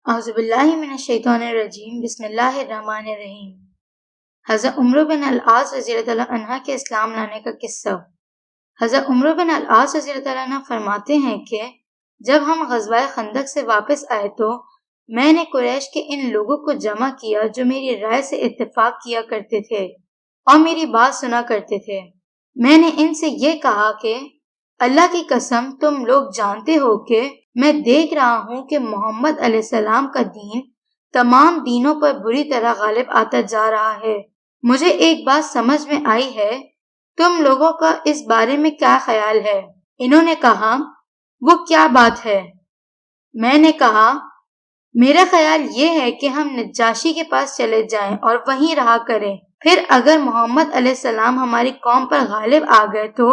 اعوذ باللہ من الشیطان الرجیم بسم اللہ الرحمن الرحیم۔ حضرت عمرو بن العاص رضی اللہ عنہ کے اسلام لانے کا قصہ۔ حضرت عمرو بن العاص رضی اللہ عنہ فرماتے ہیں کہ جب ہم غزوہ خندق سے واپس آئے تو میں نے قریش کے ان لوگوں کو جمع کیا جو میری رائے سے اتفاق کیا کرتے تھے اور میری بات سنا کرتے تھے۔ میں نے ان سے یہ کہا کہ اللہ کی قسم تم لوگ جانتے ہو کہ میں دیکھ رہا ہوں کہ محمد علیہ السلام کا دین تمام دینوں پر بری طرح غالب آتا جا رہا ہے۔ مجھے ایک بات سمجھ میں آئی ہے، تم لوگوں کا اس بارے میں کیا خیال ہے؟ انہوں نے کہا وہ کیا بات ہے؟ میں نے کہا میرا خیال یہ ہے کہ ہم نجاشی کے پاس چلے جائیں اور وہیں رہا کریں، پھر اگر محمد علیہ السلام ہماری قوم پر غالب آ گئے تو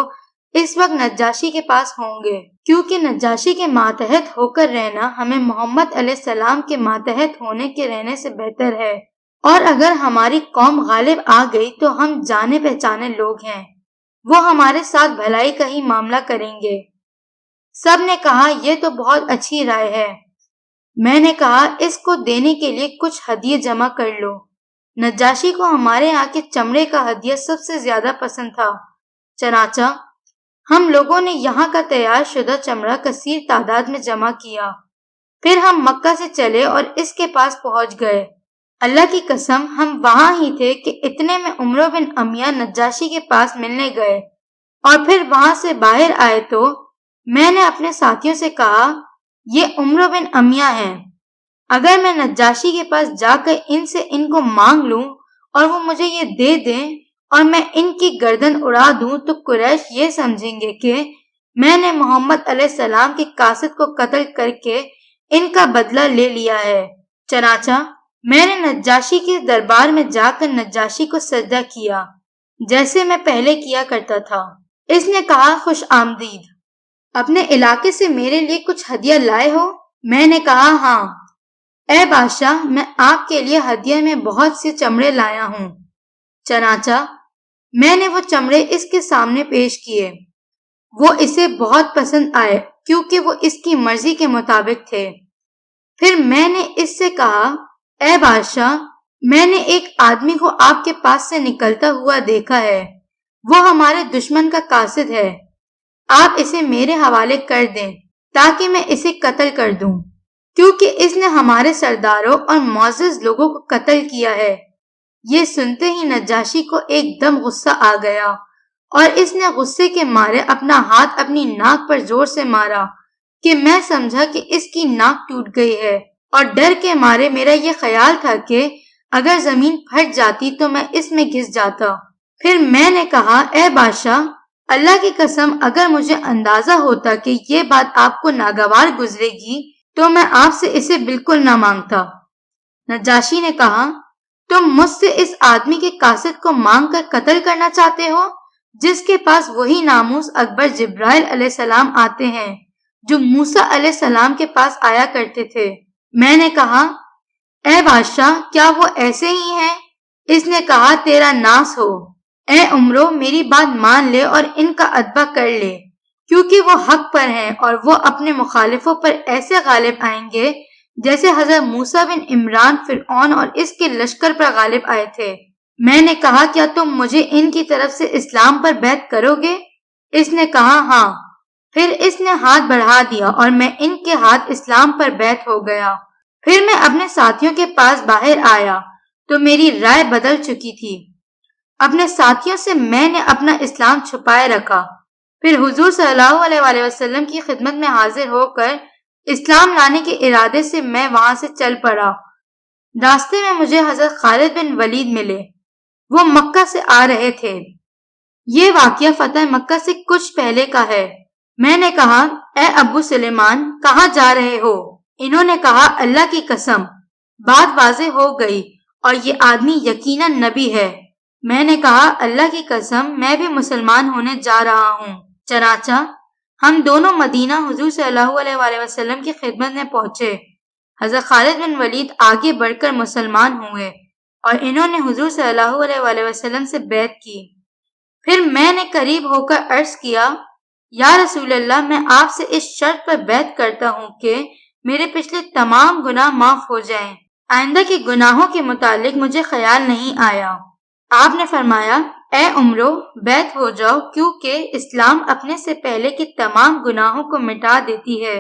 اس وقت نجاشی کے پاس ہوں گے، کیونکہ نجاشی کے ماتحت ہو کر رہنا ہمیں محمد علیہ السلام کے ماتحت ہونے کے رہنے سے بہتر ہے، اور اگر ہماری قوم غالب آ گئی تو ہم جانے پہچانے لوگ ہیں، وہ ہمارے ساتھ بھلائی کا ہی معاملہ کریں گے۔ سب نے کہا یہ تو بہت اچھی رائے ہے۔ میں نے کہا اس کو دینے کے لیے کچھ ہدیے جمع کر لو۔ نجاشی کو ہمارے یہاں کے چمڑے کا ہدیہ سب سے زیادہ پسند تھا، چنانچہ ہم لوگوں نے یہاں کا تیار شدہ چمڑا کثیر تعداد میں جمع کیا، پھر ہم مکہ سے چلے اور اس کے پاس پہنچ گئے۔ اللہ کی قسم ہم وہاں ہی تھے کہ اتنے میں عمرو بن امیہ نجاشی کے پاس ملنے گئے اور پھر وہاں سے باہر آئے تو میں نے اپنے ساتھیوں سے کہا یہ عمرو بن امیہ ہیں، اگر میں نجاشی کے پاس جا کر ان کو مانگ لوں اور وہ مجھے یہ دے دیں اور میں ان کی گردن اڑا دوں تو قریش یہ سمجھیں گے کہ میں نے محمد علیہ السلام کے قاصد کو قتل کر کے ان کا بدلہ لے لیا ہے۔ چنانچہ میں نے نجاشی کے دربار میں جا کر نجاشی کو سجدہ کیا جیسے میں پہلے کیا کرتا تھا۔ اس نے کہا خوش آمدید، اپنے علاقے سے میرے لیے کچھ ہدیہ لائے ہو؟ میں نے کہا ہاں اے بادشاہ، میں آپ کے لیے ہدیہ میں بہت سے چمڑے لایا ہوں۔ چنانچہ میں نے وہ چمڑے اس کے سامنے پیش کیے، وہ اسے بہت پسند آئے کیونکہ وہ اس کی مرضی کے مطابق تھے۔ پھر میں نے اس سے کہا اے بادشاہ، میں نے ایک آدمی کو آپ کے پاس سے نکلتا ہوا دیکھا ہے، وہ ہمارے دشمن کا قاصد ہے، آپ اسے میرے حوالے کر دیں تاکہ میں اسے قتل کر دوں، کیونکہ اس نے ہمارے سرداروں اور معزز لوگوں کو قتل کیا ہے۔ یہ سنتے ہی نجاشی کو ایک دم غصہ آ گیا اور اس نے غصے کے مارے اپنا ہاتھ اپنی ناک پر زور سے مارا کہ میں سمجھا کہ اس کی ناک ٹوٹ گئی ہے، اور ڈر کے مارے میرا یہ خیال تھا کہ اگر زمین پھٹ جاتی تو میں اس میں گھس جاتا۔ پھر میں نے کہا اے بادشاہ، اللہ کی قسم اگر مجھے اندازہ ہوتا کہ یہ بات آپ کو ناگوار گزرے گی تو میں آپ سے اسے بالکل نہ مانگتا۔ نجاشی نے کہا تم مجھ سے اس آدمی کے قاصد کو مانگ کر قتل کرنا چاہتے ہو جس کے پاس وہی ناموس اکبر جبرائیل علیہ السلام آتے ہیں جو موسیٰ علیہ السلام کے پاس آیا کرتے تھے۔ میں نے کہا اے بادشاہ کیا وہ ایسے ہی ہیں؟ اس نے کہا تیرا ناس ہو، اے عمرو میری بات مان لے اور ان کا اتباع کر لے، کیونکہ وہ حق پر ہیں اور وہ اپنے مخالفوں پر ایسے غالب آئیں گے جیسے حضرت موسیٰ بن عمران فرعون اور اس کے لشکر پر غالب آئے تھے۔ میں نے کہا کیا تم مجھے ان کی طرف سے اسلام پر بیعت کرو گے؟ اس نے کہا ہاں۔ پھر اس نے ہاتھ بڑھا دیا اور میں ان کے ہاتھ اسلام پر بیعت ہو گیا۔ پھر میں اپنے ساتھیوں کے پاس باہر آیا تو میری رائے بدل چکی تھی۔ اپنے ساتھیوں سے میں نے اپنا اسلام چھپائے رکھا، پھر حضور صلی اللہ علیہ وسلم کی خدمت میں حاضر ہو کر اسلام لانے کے ارادے سے میں وہاں سے چل پڑا۔ راستے میں مجھے حضرت خالد بن ولید ملے، وہ مکہ سے آ رہے تھے۔ یہ واقعہ فتح مکہ سے کچھ پہلے کا ہے۔ میں نے کہا اے ابو سلیمان کہاں جا رہے ہو؟ انہوں نے کہا اللہ کی قسم، بات واضح ہو گئی اور یہ آدمی یقیناً نبی ہے۔ میں نے کہا اللہ کی قسم میں بھی مسلمان ہونے جا رہا ہوں۔ چنانچہ ہم دونوں مدینہ حضور صلی اللہ علیہ وسلم کی خدمت میں پہنچے۔ حضرت خالد بن ولید آگے بڑھ کر مسلمان ہوئے اور انہوں نے حضور صلی اللہ علیہ وسلم سے بیعت کی۔ پھر میں نے قریب ہو کر عرض کیا یا رسول اللہ، میں آپ سے اس شرط پر بیعت کرتا ہوں کہ میرے پچھلے تمام گناہ معاف ہو جائیں۔ آئندہ کے گناہوں کے متعلق مجھے خیال نہیں آیا۔ آپ نے فرمایا، اے عمرو، بیت ہو جاؤ، کیونکہ اسلام اپنے سے پہلے کے تمام گناہوں کو مٹا دیتی ہے،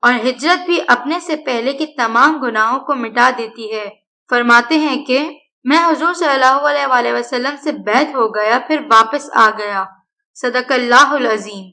اور ہجرت بھی اپنے سے پہلے کے تمام گناہوں کو مٹا دیتی ہے۔ فرماتے ہیں کہ میں حضور صلی اللہ علیہ وآلہ وسلم سے بیعت ہو گیا، پھر واپس آ گیا۔ صدق اللہ العظیم۔